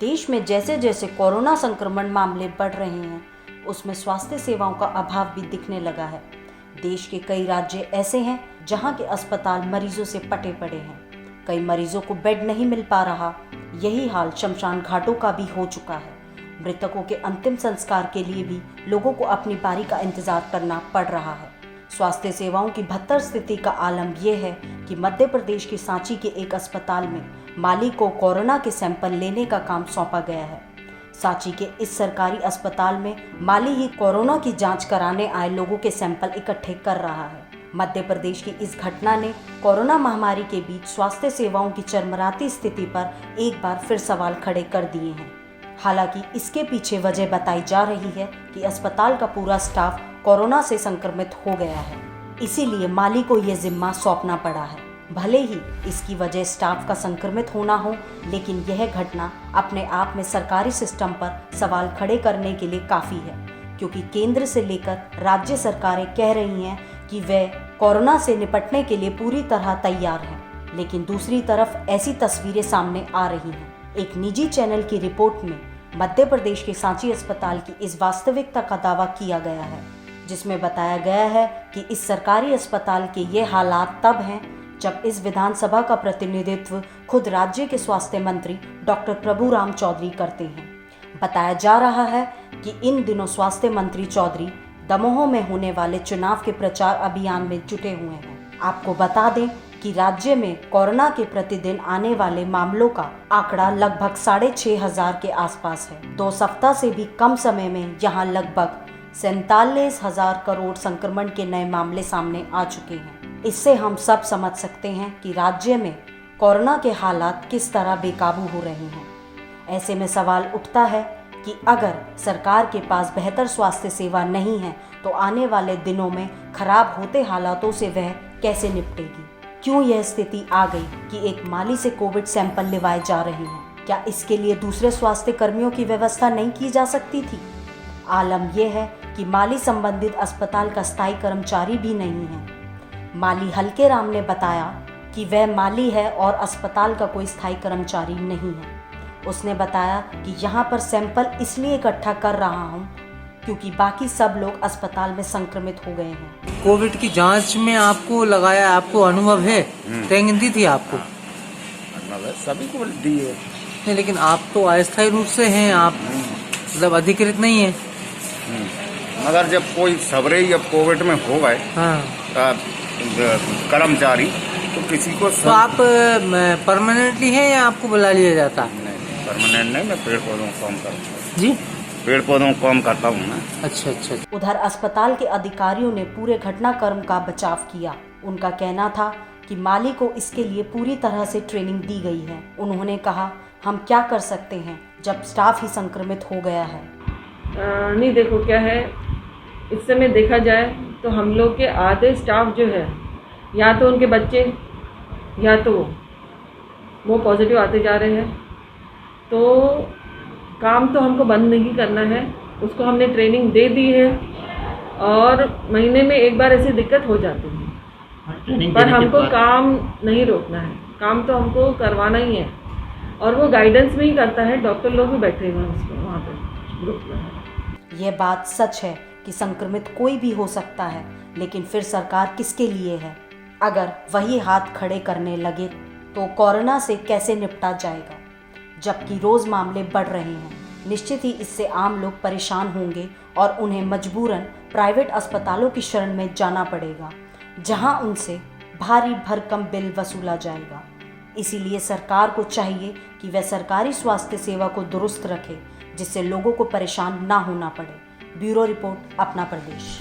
देश में जैसे जैसे कोरोना संक्रमण मामले बढ़ रहे हैं, उसमें स्वास्थ्य सेवाओं का अभाव भी दिखने लगा है। देश के कई राज्य ऐसे हैं जहां के अस्पताल मरीजों से पटे पड़े हैं। कई मरीजों को बेड नहीं मिल पा रहा। यही हाल शमशान घाटों का भी हो चुका है। मृतकों के अंतिम संस्कार के लिए भी लोगों को अपनी बारी का इंतजार करना पड़ रहा है। स्वास्थ्य सेवाओं की बदतर स्थिति का आलम यह है कि मध्य प्रदेश के सांची के एक अस्पताल में माली को कोरोना के सैंपल लेने का काम सौंपा गया है। सांची के इस सरकारी अस्पताल में माली ही कोरोना की जांच कराने आए लोगों के सैंपल इकट्ठे कर रहा है। मध्य प्रदेश की इस घटना ने कोरोना महामारी के बीच स्वास्थ्य सेवाओं की चरमराती स्थिति पर एक बार फिर सवाल खड़े कर दिए हैं। हालांकि इसके पीछे वजह बताई जा रही है कि अस्पताल का पूरा स्टाफ कोरोना से संक्रमित हो गया है, इसीलिए माली को यह जिम्मा सौंपना पड़ा है। भले ही इसकी वजह स्टाफ का संक्रमित होना हो, लेकिन यह घटना अपने आप में सरकारी सिस्टम पर सवाल खड़े करने के लिए काफ़ी है, क्योंकि केंद्र से लेकर राज्य सरकारें कह रही हैं कि वे कोरोना से निपटने के लिए पूरी तरह तैयार हैं, लेकिन दूसरी तरफ ऐसी तस्वीरें सामने आ रही हैं। एक निजी चैनल की रिपोर्ट में मध्य प्रदेश के सांची अस्पताल की इस वास्तविकता का दावा किया गया है, जिसमें बताया गया है कि इस सरकारी अस्पताल के ये हालात तब हैं जब इस विधानसभा का प्रतिनिधित्व खुद राज्य के स्वास्थ्य मंत्री डॉक्टर प्रभुराम चौधरी करते हैं। बताया जा रहा है कि इन दिनों स्वास्थ्य मंत्री चौधरी दमोह में होने वाले चुनाव के प्रचार अभियान में जुटे हुए हैं। आपको बता दें कि राज्य में कोरोना के प्रतिदिन आने वाले मामलों का आंकड़ा लगभग 6,500 के आसपास है। 2 सप्ताह से भी कम समय में यहां लगभग 47,000 करोड़ संक्रमण के नए मामले सामने आ चुके हैं। इससे हम सब समझ सकते हैं कि राज्य में कोरोना के हालात किस तरह बेकाबू हो रहे हैं। ऐसे में सवाल उठता है कि अगर सरकार के पास बेहतर स्वास्थ्य सेवा नहीं है तो आने वाले दिनों में खराब होते हालातों से वह कैसे निपटेगी। क्यों यह स्थिति आ गई कि एक माली से कोविड सैंपल लिवाए जा रहे हैं? क्या इसके लिए दूसरे स्वास्थ्य कर्मियों की व्यवस्था नहीं की जा सकती थी? आलम यह है कि माली संबंधित अस्पताल का स्थायी कर्मचारी भी नहीं है। माली हल्के राम ने बताया कि वह माली है और अस्पताल का कोई स्थायी कर्मचारी नहीं है। उसने बताया कि यहाँ पर सैंपल इसलिए इकट्ठा कर रहा हूँ क्योंकि बाकी सब लोग अस्पताल में संक्रमित हो गए हैं। कोविड की जांच में आपको लगाया, आपको अनुभव है? ट्रेनिंग दी थी आपको? सभी को दी है। नहीं, लेकिन आप तो अस्थायी रूप से हैं, आप मतलब अधिकृत नहीं है। मगर जब कोई सबरे ही अब कोविड में हो गए कर्मचारी तो किसी को तो आप परमानेंटली हैं या आपको बुला लिया जाता? नहीं, परमानेंट नहीं, मैं पेड़ पौधों को काम करता हूँ। जी, पेड़ पौधों को काम करता हूँ ना। अच्छा। उधर अस्पताल के अधिकारियों ने पूरे घटनाक्रम का बचाव किया। उनका कहना था कि माली को इसके लिए पूरी तरह से ट्रेनिंग दी गई है। उन्होंने कहा, हम क्या कर सकते हैं जब स्टाफ ही संक्रमित हो गया है। नहीं, देखो क्या है, इस समय देखा जाए तो हम लोग के आधे स्टाफ जो है, या तो उनके बच्चे या तो वो पॉजिटिव आते जा रहे हैं। तो काम तो हमको बंद नहीं करना है, उसको हमने ट्रेनिंग दे दी है और महीने में एक बार ऐसी दिक्कत हो जाती है, पर हमको काम नहीं रोकना है, काम तो हमको करवाना ही है। और वो गाइडेंस में ही करता है, डॉक्टर लोग भी बैठे हुए हैं उसको वहाँ पर ग्रुप में। यह बात सच है कि संक्रमित कोई भी हो सकता है, लेकिन फिर सरकार किसके लिए है? अगर वही हाथ खड़े करने लगे तो कोरोना से कैसे निपटा जाएगा? जबकि रोज़ मामले बढ़ रहे हैं, निश्चित ही इससे आम लोग परेशान होंगे और उन्हें मजबूरन प्राइवेट अस्पतालों की शरण में जाना पड़ेगा, जहां उनसे भारी भरकम बिल वसूला जाएगा। इसीलिए सरकार को चाहिए कि वह सरकारी स्वास्थ्य सेवा को दुरुस्त रखे, जिससे लोगों को परेशान ना होना पड़े। ब्यूरो रिपोर्ट, अपना प्रदेश।